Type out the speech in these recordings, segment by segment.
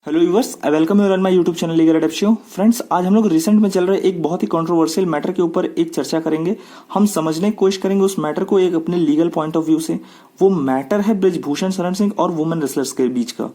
Hello viewers, I welcome you on my YouTube channel legal adept show. Friends, आज हम लोग recent में चल रहे एक बहुत ही कंट्रोवर्शियल मैटर के ऊपर एक चर्चा करेंगे। हम समझने की कोशिश करेंगे उस मैटर को एक अपने लीगल पॉइंट ऑफ व्यू से। वो मैटर है ब्रिजभूषण शरण सिंह और वुमेन रेसलर्स के बीच का।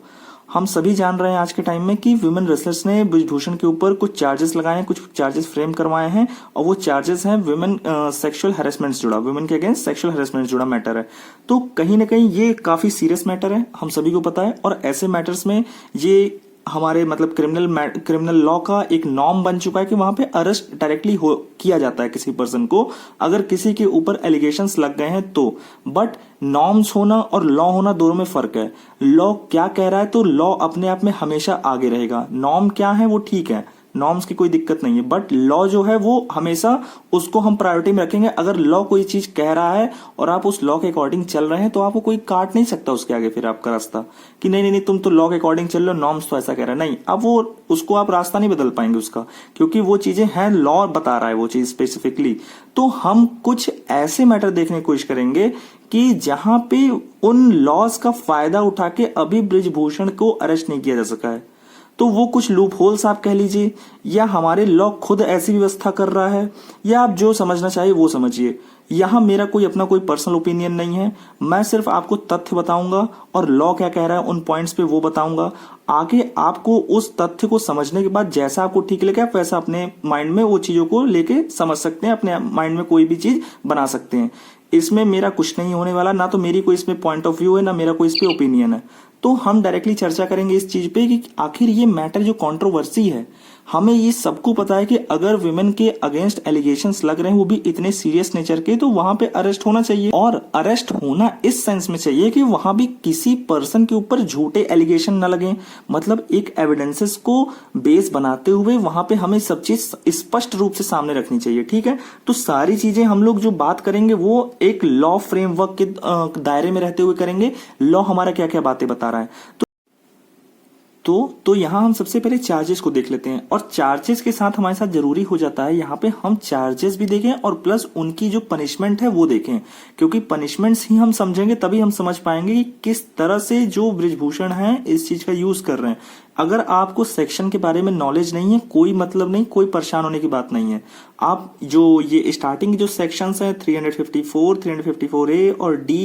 हम सभी जान रहे हैं आज के टाइम में कि वुमेन रेसलर्स ने ब्रिजभूषण के ऊपर कुछ चार्जेस लगाए हैं, कुछ चार्जेस फ्रेम करवाए हैं, और वो चार्जेस हैं वुमेन सेक्सुअल हैरेसमेंट से जुड़ा, वुमेन के अगेंस्ट सेक्सुअल हैरेसमेंट से जुड़ा मैटर है। तो कहीं ना कहीं ये काफी सीरियस मैटर है, हम सभी को पता है। और ऐसे मैटर्स में ये हमारे मतलब क्रिमिनल लॉ का एक नॉर्म बन चुका है कि वहां पे अरेस्ट डायरेक्टली हो किया जाता है किसी पर्सन को, अगर किसी के ऊपर एलिगेशंस लग गए हैं तो। बट नॉर्म्स होना और लॉ होना दोनों में फर्क है। लॉ क्या कह रहा है तो लॉ अपने आप में हमेशा आगे रहेगा। नॉर्म क्या है वो ठीक है, नॉर्म्स की कोई दिक्कत नहीं है, बट लॉ जो है वो हमेशा उसको हम प्रायोरिटी में रखेंगे। अगर लॉ कोई चीज कह रहा है और आप उस लॉ के अकॉर्डिंग चल रहे हैं तो आपको कोई काट नहीं सकता उसके आगे फिर आपका रास्ता कि नहीं नहीं नहीं तुम तो लॉ के अकॉर्डिंग चल रहे हो, नॉर्म्स तो ऐसा कह रहा है। नहीं, अब वो उसको आप रास्ता नहीं बदल पाएंगे उसका, क्योंकि वो चीजें हैं, लॉ बता रहा है वो चीज स्पेसिफिकली। तो हम कुछ ऐसे मैटर देखने की कोशिश करेंगे कि जहां पे उन लॉज का फायदा उठा के अभी ब्रिजभूषण को अरेस्ट नहीं किया जा सका है। तो वो कुछ लूप होल्स आप कह लीजिए, या हमारे लॉ खुद ऐसी व्यवस्था कर रहा है, या आप जो समझना चाहिए वो समझिए। यहां मेरा कोई अपना कोई पर्सनल ओपिनियन नहीं है, मैं सिर्फ आपको तथ्य बताऊंगा और लॉ क्या कह रहा है उन पॉइंट्स पे वो बताऊंगा। आगे आपको उस तथ्य को समझने के बाद जैसा आपको ठीक लगे आप वैसा अपने माइंड में वो चीजों को लेके समझ सकते हैं, अपने माइंड में कोई भी चीज बना सकते हैं। इसमें मेरा कुछ नहीं होने वाला, ना तो मेरी कोई इसमें पॉइंट ऑफ व्यू है, ना मेरा कोई इस पे ओपिनियन है। तो हम डायरेक्टली चर्चा करेंगे इस चीज पे कि आखिर ये मैटर जो कंट्रोवर्सी है, हमें ये सबको पता है कि अगर विमेन के अगेंस्ट एलिगेशंस लग रहे हैं वो भी इतने सीरियस नेचर के, तो वहां पे अरेस्ट होना चाहिए। और अरेस्ट होना इस सेंस में चाहिए कि वहां भी किसी पर्सन के ऊपर झूठे एलिगेशन न लगे, मतलब एक एविडेंसेस को बेस बनाते हुए वहां पे हमें सब चीज स्पष्ट रूप से सामने रखनी चाहिए। ठीक है, तो सारी चीजें हम लोग जो बात करेंगे वो एक लॉ फ्रेमवर्क के दायरे में रहते हुए करेंगे। लॉ हमारा क्या क्या बातें बता रहा है तो यहां हम सबसे पहले चार्जेस को देख लेते हैं। और चार्जेस के साथ हमारे साथ जरूरी हो जाता है यहाँ पे हम चार्जेस भी देखें और प्लस उनकी जो पनिशमेंट है वो देखें, क्योंकि पनिशमेंट्स ही हम समझेंगे तभी हम समझ पाएंगे कि किस तरह से जो ब्रिजभूषण है इस चीज का यूज कर रहे हैं। अगर आपको सेक्शन के बारे में नॉलेज नहीं है, कोई मतलब नहीं, कोई परेशान होने की बात नहीं है। आप जो ये स्टार्टिंग जो सेक्शंस हैं 354, 354A और D,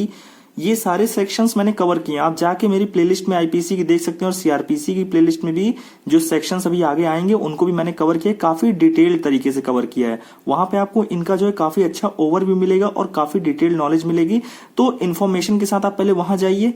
ये सारे सेक्शंस मैंने कवर किए। आप जाके मेरी प्लेलिस्ट में आईपीसी की देख सकते हैं, और सीआरपीसी की प्लेलिस्ट में भी जो सेक्शंस अभी आगे आएंगे उनको भी मैंने कवर किया, काफी डिटेल्ड तरीके से कवर किया है। वहां पे आपको इनका जो है काफी अच्छा ओवरव्यू मिलेगा और काफी डिटेल्ड नॉलेज मिलेगी। तो इन्फॉर्मेशन के साथ आप पहले वहां जाइए,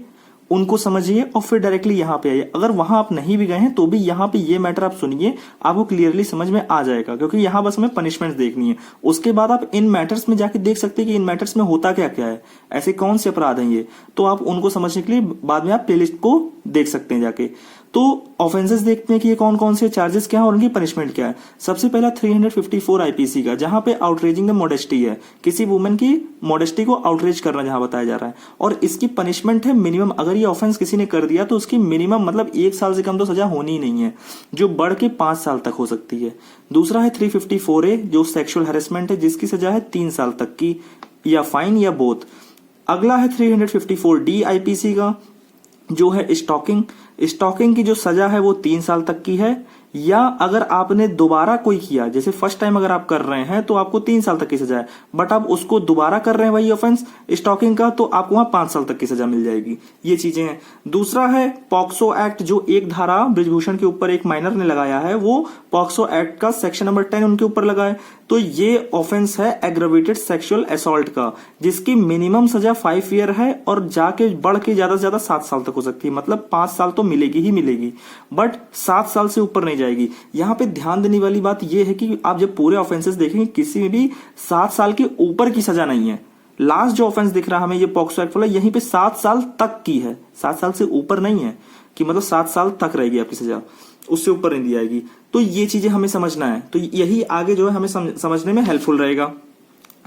उनको समझिए और फिर डायरेक्टली यहाँ पे आइए। अगर वहां आप नहीं भी गए हैं तो भी यहाँ पे ये मैटर आप सुनिए, आपको क्लियरली समझ में आ जाएगा, क्योंकि यहाँ बस हमें पनिशमेंट देखनी है। उसके बाद आप इन मैटर्स में जाके देख सकते हैं कि इन मैटर्स में होता क्या क्या है, ऐसे कौन से अपराध हैं ये, तो आप उनको समझने के लिए बाद में आप प्लेलिस्ट को देख सकते हैं जाके। तो ऑफेंसेस देखते हैं कि ये कौन कौन से चार्जेस क्या है और उनकी पनिशमेंट क्या है। सबसे पहला 354 आईपीसी का, जहां पे आउटरेजिंग द मॉडेस्टी है, किसी वुमेन की मॉडेस्टी को आउटरेज करना जहां बताया जा रहा है। और इसकी पनिशमेंट है मिनिमम, अगर ये ऑफेंस किसी ने कर दिया तो उसकी मिनिमम मतलब 1 साल से कम तो सजा होनी ही नहीं है, जो बढ़ के 5 साल तक हो सकती है। दूसरा है 354A जो सेक्सुअल हैरेसमेंट है, जिसकी सजा है 3 साल तक की, या फाइन या बोथ। अगला है 354D आईपीसी का, जो है स्टॉकिंग की जो सजा है वो 3 साल तक की है, या अगर आपने दोबारा कोई किया, जैसे फर्स्ट टाइम अगर आप कर रहे हैं तो आपको 3 साल तक की सजा है, बट आप उसको दोबारा कर रहे हैं वही ऑफेंस स्टॉकिंग का, तो आपको वहां 5 साल तक की सजा मिल जाएगी। ये चीजें हैं। दूसरा है पॉक्सो एक्ट, जो एक धारा ब्रिजभूषण के ऊपर एक माइनर ने लगाया है, वो पॉक्सो एक्ट का सेक्शन नंबर 10 उनके ऊपर लगा है। तो ये ऑफेंस है एग्रेवेटेड सेक्सुअल असॉल्ट का, जिसकी मिनिमम सजा 5 ईयर है और जाके बढ़ के ज्यादा से ज्यादा 7 साल तक हो सकती है। मतलब 5 साल तो मिलेगी ही मिलेगी, बट 7 साल से ऊपर नहीं जाएगी। यहां पे ध्यान देने वाली बात यह है कि आप जब पूरे ऑफेंसेस देखेंगे किसी में भी 7 साल के ऊपर की सजा नहीं है। लास्ट जो ऑफेंस दिख रहा है हमें ये पॉक्सो एक्ट वाला, यहीं पे 7 साल तक की है, 7 साल से ऊपर नहीं है कि मतलब 7 साल तक रहेगी आपकी सजा, उससे ऊपर नहीं दी जाएगी। तो ये चीजें हमें समझना है, तो यही आगे जो है हमें समझने में हेल्पफुल रहेगा।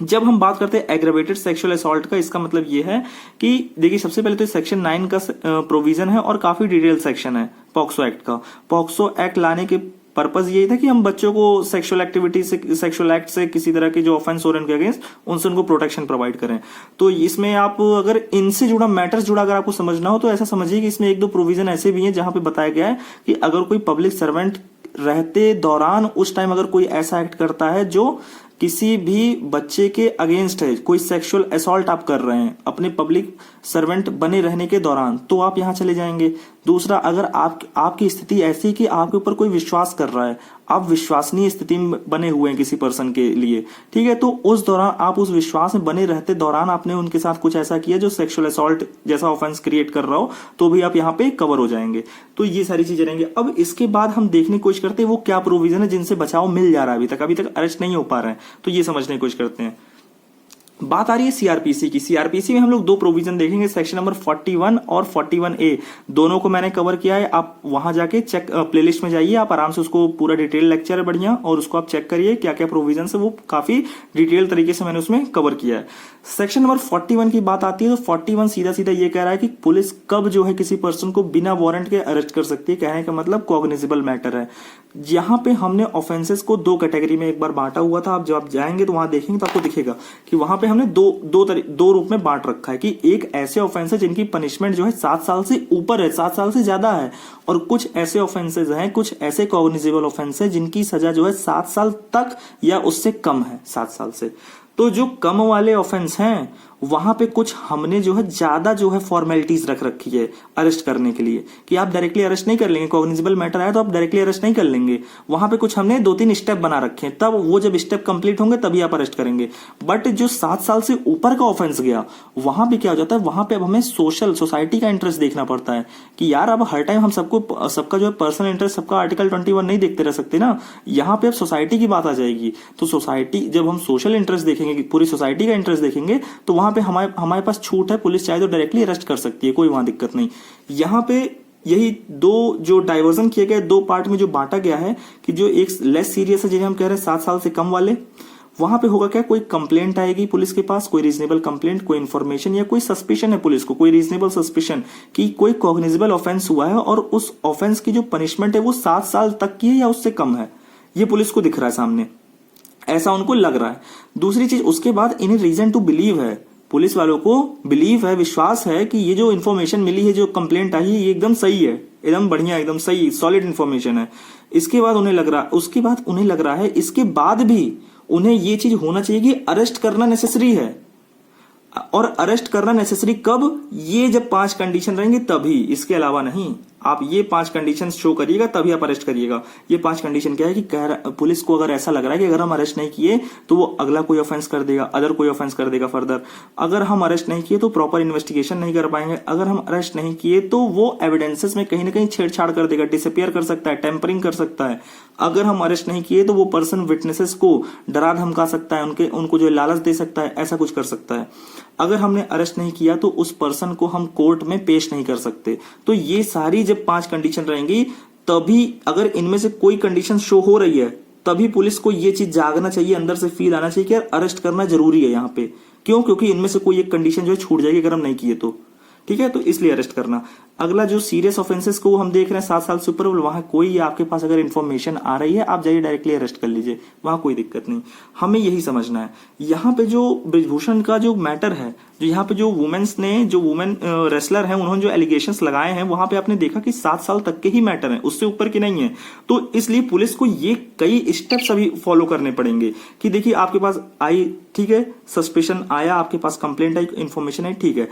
जब हम बात करते हैं एग्रेवेटेड सेक्सुअल असॉल्ट का, इसका मतलब ये है कि देखिए सबसे पहले तो सेक्शन 9 का प्रोविजन है और काफी डिटेल सेक्शन है पॉक्सो एक्ट का। पॉक्सो एक्ट लाने के पर्पस यही था कि हम बच्चों को सेक्सुअल एक्टिविटी से, सेक्सुअल एक्ट से, किसी तरह के जो ऑफेंस हो रहे हैं उनके अगेंस्ट, उनसे उनको प्रोटेक्शन प्रोवाइड करें। तो इसमें आप अगर इनसे जुड़ा मैटर्स जुड़ा अगर आपको समझना हो तो ऐसा समझिए कि इसमें एक दो प्रोविजन ऐसे भी हैं जहां पे बताया गया है कि अगर कोई पब्लिक सर्वेंट रहते दौरान उस टाइम अगर कोई ऐसा एक्ट करता है जो किसी भी बच्चे के अगेंस्ट है, कोई सेक्सुअल असॉल्ट आप कर रहे हैं अपने पब्लिक सर्वेंट बने रहने के दौरान, तो आप यहां चले जाएंगे। दूसरा, अगर आपकी स्थिति ऐसी कि आपके ऊपर कोई विश्वास कर रहा है, आप विश्वसनीय स्थिति में बने हुए हैं किसी पर्सन के लिए, ठीक है, तो उस दौरान आप उस विश्वास में बने रहते दौरान आपने उनके साथ कुछ ऐसा किया जो सेक्सुअल असॉल्ट जैसा ऑफेंस क्रिएट कर रहा हो, तो भी आप यहाँ पे कवर हो जाएंगे। तो ये सारी चीजें रहेंगे। अब इसके बाद हम देखने की कोशिश करते हैं वो क्या प्रोविजन है जिनसे बचाव मिल जा रहा है, अभी तक अरेस्ट नहीं हो पा रहे हैं, तो ये समझने की कोशिश करते हैं। बात आ रही है सीआरपीसी की। सीआरपीसी में हम लोग दो प्रोविजन देखेंगे, सेक्शन नंबर 41 और 41A, दोनों को मैंने कवर किया है। आप वहां जाके चेक, प्लेलिस्ट में जाइए, आप आराम से उसको पूरा डिटेल लेक्चर है बढ़िया, और उसको आप चेक करिए क्या क्या प्रोविजन है, वो काफी डिटेल तरीके से मैंने उसमें कवर किया है। सेक्शन नंबर 41 की बात आती है तो 41 सीधा सीधा ये कह रहा है कि पुलिस कब जो है किसी पर्सन को बिना वारंट के अरेस्ट कर सकती है। कहने का मतलब कॉग्निजेबल मैटर है। यहाँ पे हमने ऑफेंसेस को दो कैटेगरी में एक बार बांटा हुआ था। आप जब आप जाएंगे तो वहां देखेंगे तो आपको दिखेगा कि वहां पे हमने दो रूप में बांट रखा है कि एक ऐसे ऑफेंस है जिनकी पनिशमेंट जो है 7 साल से ऊपर है, 7 साल से ज्यादा है, और कुछ ऐसे ऑफेंसेज हैं, कुछ ऐसे कॉग्निजेबल ऑफेंस है जिनकी सजा जो है 7 साल तक या उससे कम है, 7 साल से। तो जो कम वाले ऑफेंस हैं वहां पे कुछ हमने जो है ज्यादा जो है फॉर्मेलिटीज रख रखी है अरेस्ट करने के लिए, कि आप डायरेक्टली अरेस्ट नहीं कर लेंगे, कॉग्निजेबल मैटर आया तो आप डायरेक्टली अरेस्ट नहीं कर लेंगे। वहां पे कुछ हमने 2-3 स्टेप बना रखे हैं, तब वो जब स्टेप कंप्लीट होंगे तभी आप अरेस्ट करेंगे। बट जो 7 साल से ऊपर का ऑफेंस गया, वहां पे क्या हो जाता है, वहां पे अब हमें सोसाइटी का इंटरेस्ट देखना पड़ता है कि यार अब हर टाइम हम सबका जो है पर्सनल इंटरेस्ट, सबका आर्टिकल 21 नहीं देखते रह सकते ना। यहाँ पे अब सोसाइटी की बात आ जाएगी, तो सोसाइटी, जब हम सोशल इंटरेस्ट देखेंगे, पूरी सोसाइटी का इंटरेस्ट देखेंगे, तो वहां पे हमारे पास छूट है, पुलिस चाहे तो डायरेक्टली अरेस्ट कर सकती है, कोई वहां दिक्कत नहीं। यहाँ पे यही दो जो डाइवर्जन किए गए, दो पार्ट में जो बांटा गया है कि जो एक लेस सीरियस है जिन्हें हम कह रहे हैं 7 साल से कम वाले, वहां पे होगा क्या, कोई कंप्लेंट आएगी पुलिस के पास, कोई रीजनेबल कंप्लेंट, कोई इन्फॉर्मेशन या कोई सस्पिशन है पुलिस को, कोई रीजनेबल सस्पिशन कि कोई कॉग्निजेबल ऑफेंस हुआ है और उस ऑफेंस की जो पनिशमेंट है वो 7 साल तक की है या उससे कम है, ये पुलिस को दिख रहा है सामने, ऐसा उनको लग रहा है। दूसरी चीज, उसके बाद इन्हें रीजन टू बिलीव है, पुलिस वालों को बिलीव है, विश्वास है कि ये जो इन्फॉर्मेशन मिली है, जो कंप्लेंट आई है, ये एकदम सही है, एकदम बढ़िया, एकदम सही सॉलिड इन्फॉर्मेशन है। उसके बाद उन्हें लग रहा है इसके बाद भी उन्हें ये चीज होना चाहिए कि अरेस्ट करना नेसेसरी है। और अरेस्ट करना नेसेसरी कब, ये जब 5 कंडीशन रहेंगे तभी, इसके अलावा नहीं। आप ये 5 कंडीशन शो करिएगा तभी आप अरेस्ट करिएगा। ये 5 कंडीशन क्या है कि पुलिस को अगर ऐसा लग रहा है कि अगर हम अरेस्ट नहीं किए तो वो अगला कोई ऑफेंस कर देगा, अदर कोई ऑफेंस कर देगा फर्दर। अगर हम अरेस्ट नहीं किए तो प्रॉपर इन्वेस्टिगेशन नहीं कर पाएंगे। अगर हम अरेस्ट नहीं किए तो वो एविडेंसेस में कहीं ना कहीं छेड़छाड़ कर देगा, डिसअपियर कर सकता है, टेम्परिंग कर सकता है। अगर हम अरेस्ट नहीं किए तो वो पर्सन विटनेसेस को डरा धमका सकता है, उनको जो लालच दे सकता है, ऐसा कुछ कर सकता है। अगर हमने अरेस्ट नहीं किया तो उस पर्सन को हम कोर्ट में पेश नहीं कर सकते। तो ये सारी जब 5 कंडीशन रहेंगी, तभी अगर इनमें से कोई कंडीशन शो हो रही है तभी पुलिस को ये चीज जागना चाहिए, अंदर से फील आना चाहिए कि यार अरेस्ट करना जरूरी है यहाँ पे। क्यों? क्योंकि इनमें से कोई एक कंडीशन जो है छूट जाएगी अगर हम नहीं किए तो, ठीक है, तो इसलिए अरेस्ट करना। अगला जो सीरियस ऑफेंसेस को हम देख रहे हैं 7 साल से ऊपर, वहां कोई आपके पास अगर इन्फॉर्मेशन आ रही है आप जाइए डायरेक्टली अरेस्ट कर लीजिए, वहां कोई दिक्कत नहीं। हमें यही समझना है। यहाँ पे जो ब्रिजभूषण का जो मैटर है, जो यहाँ पे जो वुमेन रेसलर है, उन्होंने जो एलिगेशंस लगाए हैं, वहां पे आपने देखा कि 7 साल तक के ही मैटर है, उससे ऊपर की नहीं है। तो इसलिए पुलिस को ये कई स्टेप्स अभी फॉलो करने पड़ेंगे कि देखिए आपके पास आई, ठीक है, सस्पेशन आया, आपके पास कंप्लेंट आई, इन्फॉर्मेशन आई, ठीक है,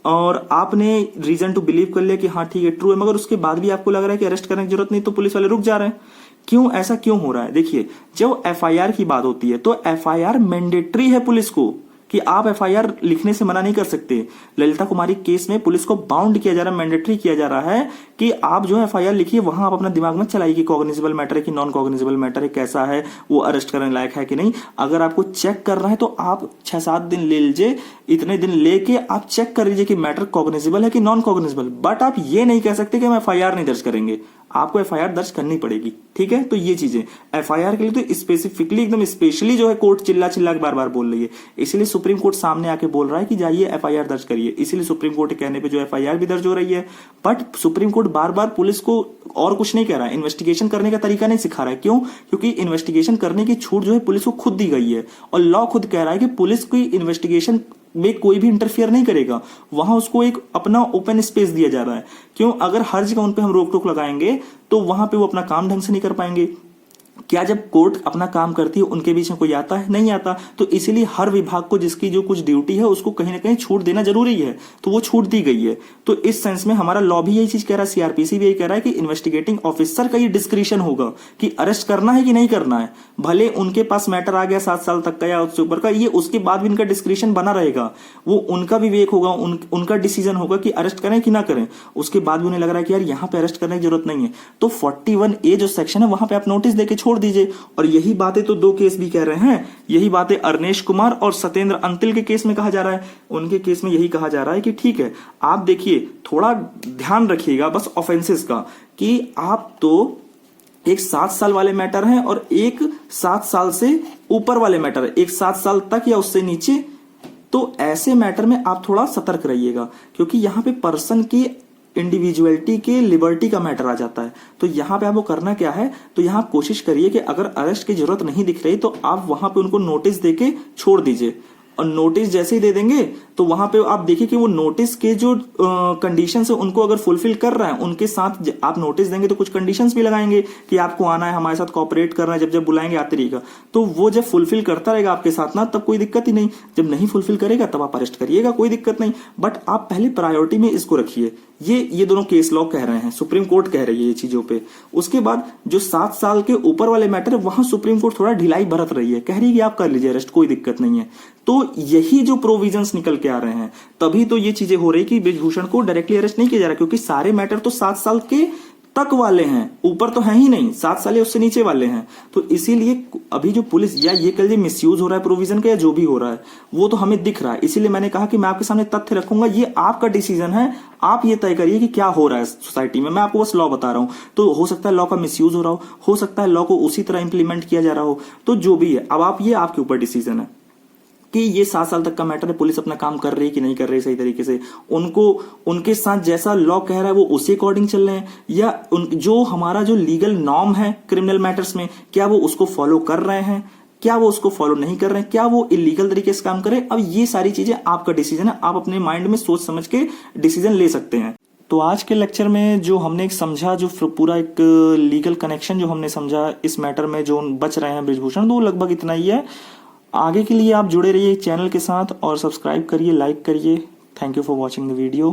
और आपने रीजन टू बिलीव कर लिया कि हाँ ठीक है, ट्रू है, मगर उसके बाद भी आपको लग रहा है कि अरेस्ट करने की जरूरत नहीं, तो पुलिस वाले रुक जा रहे हैं। क्यों? ऐसा क्यों हो रहा है? देखिए, जब एफआईआर की बात होती है तो एफआईआर मैंडेटरी है पुलिस को, कि आप एफआईआर लिखने से मना नहीं कर सकते। ललिता कुमारी केस में पुलिस को बाउंड किया जा रहा है, मैंडेटरी किया जा रहा है कि आप जो है एफआईआर लिखिए, वहां आप अपना दिमाग मत चलाइए कि कॉग्निजेबल मैटर है कि नॉन कॉग्निजेबल मैटर है, कैसा है, वो अरेस्ट करने लायक है कि नहीं। अगर आपको चेक कर रहा है तो आप 6-7 दिन ले लीजिए, इतने दिन लेके आप चेक कर लीजिए कि मैटर कॉग्निजेबल है कि नॉन कॉग्निजेबल। बट आप ये नहीं कह सकते कि हम एफआईआर नहीं दर्ज करेंगे। आपको एफआईआर दर्ज करनी पड़ेगी। ठीक है, तो ये चीजें एफआईआर के लिए तो स्पेसिफिकली एकदम स्पेशली जो है कोर्ट चिल्ला चिल्ला के बार बार बोल रही है, इसीलिए सुप्रीम कोर्ट सामने आके बोल रहा है कि जाइए एफआईआर दर्ज करिए। इसीलिए सुप्रीम कोर्ट के कहने पे जो एफआईआर भी दर्ज हो रही है। But supreme court bar bar police को और कुछ नहीं कह रहा है, इन्वेस्टिगेशन करने का तरीका नहीं सिखा रहा है। क्यों? क्योंकि इन्वेस्टिगेशन करने की छूट जो है पुलिस को खुद दी गई है और लॉ खुद कह रहा है कि पुलिस की इन्वेस्टिगेशन में कोई भी इंटरफियर नहीं करेगा, वहां उसको एक अपना ओपन स्पेस दिया जा रहा है। क्यों? अगर हर जगह उन पे हम रोक टोक लगाएंगे तो वहां पे वो अपना काम ढंग से नहीं कर पाएंगे। क्या जब कोर्ट अपना काम करती है उनके बीच में कोई आता है? नहीं आता। तो इसीलिए हर विभाग को जिसकी जो कुछ ड्यूटी है उसको कहीं ना कहीं छूट देना जरूरी है, तो वो छूट दी गई है। तो इस सेंस में हमारा लॉ भी यही चीज कह रहा है, सीआरपीसी भी यही कह रहा है कि इन्वेस्टिगेटिंग ऑफिसर का ये डिस्क्रिशन होगा कि अरेस्ट करना है कि नहीं करना है। भले उनके पास मैटर आ गया 7 साल तक का या उससे ऊपर का, ये उसके बाद भी इनका डिस्क्रिशन बना रहेगा। वो उनका विवेक होगा, उनका डिसीजन होगा कि अरेस्ट करें कि ना करें। उसके बाद भी उन्हें लग रहा है कि यार यहाँ पे अरेस्ट करने की जरूरत नहीं है, तो 41A जो सेक्शन है वहां पे आप नोटिस देके छोड़ दीजिए। और यही बातें तो 2 केस भी कह रहे हैं, यही बातें अरनेश कुमार और सत्येंद्र अंतिल के केस में कहा जा रहा है। उनके केस में यही कहा जा रहा है कि ठीक है, आप देखिए थोड़ा ध्यान रखिएगा बस ऑफेंसेस का, कि आप तो एक 7 साल वाले मैटर हैं और एक 7 साल से ऊपर वाले मैटर है, एक 7 साल तक या उससे नीचे। तो ऐसे मैटर में आप थोड़ा सतर्क रहिएगा, क्योंकि यहां पे पर्सन की इंडिविजुअलिटी के लिबर्टी का मैटर आ जाता है। तो यहां पे आपको करना क्या है, तो यहां आप कोशिश करिए कि अगर अरेस्ट की जरूरत नहीं दिख रही तो आप वहां पे उनको नोटिस देके छोड़ दीजिए। और नोटिस जैसे ही दे देंगे तो वहां पे आप देखिए कि वो नोटिस के जो कंडीशंस है उनको अगर फुलफिल कर रहा है, उनके साथ आप नोटिस देंगे तो कुछ कंडीशंस भी लगाएंगे कि आपको आना है, हमारे साथ कोऑपरेट करना है, जब जब बुलाएंगे आते रहेगा। तो वो जब फुलफिल करता रहेगा आपके साथ ना, तब कोई दिक्कत ही नहीं। जब नहीं फुलफिल करेगा तब आप अरेस्ट करिएगा, कोई दिक्कत नहीं। बट आप पहले प्रायोरिटी में इसको रखिए। ये दोनों केस लॉ कह रहे हैं, सुप्रीम कोर्ट कह रही है ये चीजों पे। उसके बाद जो 7 साल के ऊपर वाले मैटर है वहां सुप्रीम कोर्ट थोड़ा ढिलाई बरत रही है, कह रही है कि आप कर लीजिए अरेस्ट, कोई दिक्कत नहीं है। तो यही जो प्रोविजंस निकल के आ रहे हैं, तभी तो ये चीजें हो रही कि ब्रिजभूषण को डायरेक्टली अरेस्ट नहीं किया जा रहा, क्योंकि सारे मैटर तो 7 साल के तक वाले हैं, ऊपर तो है ही नहीं, 7 साल या उससे नीचे वाले हैं। तो इसीलिए अभी जो पुलिस या ये कह लीजिए मिसयूज हो रहा है प्रोविजन का या जो भी हो रहा है वो तो हमें दिख रहा है। इसीलिए मैंने कहा कि मैं आपके सामने तथ्य रखूंगा, ये आपका डिसीजन है, आप ये तय करिए कि क्या हो रहा है सोसाइटी में। मैं आपको बस लॉ बता रहा हूं। तो हो सकता है लॉ का मिसयूज हो रहा हो सकता है लॉ को उसी तरह इंप्लीमेंट किया जा रहा हो, तो जो भी है अब आप ये आपके ऊपर डिसीजन है कि ये 7 साल तक का मैटर है, पुलिस अपना काम कर रही है कि नहीं कर रही सही तरीके से, उनको उनके साथ जैसा लॉ कह रहा है वो उसी अकॉर्डिंग चल रहे हैं, या जो हमारा जो लीगल नॉर्म है क्रिमिनल मैटर्स में क्या वो उसको फॉलो कर रहे हैं, क्या वो उसको फॉलो नहीं कर रहे हैं, क्या वो इलीगल तरीके से काम करें। अब ये सारी चीजें आपका डिसीजन है, आप अपने माइंड में सोच समझ के डिसीजन ले सकते हैं। तो आज के लेक्चर में जो हमने एक समझा, जो पूरा एक लीगल कनेक्शन जो हमने समझा इस मैटर में जो बच रहे हैं ब्रिजभूषण, तो वो लगभग इतना ही है। आगे के लिए आप जुड़े रहिए चैनल के साथ और सब्सक्राइब करिए, लाइक करिए। Thank you for watching the video.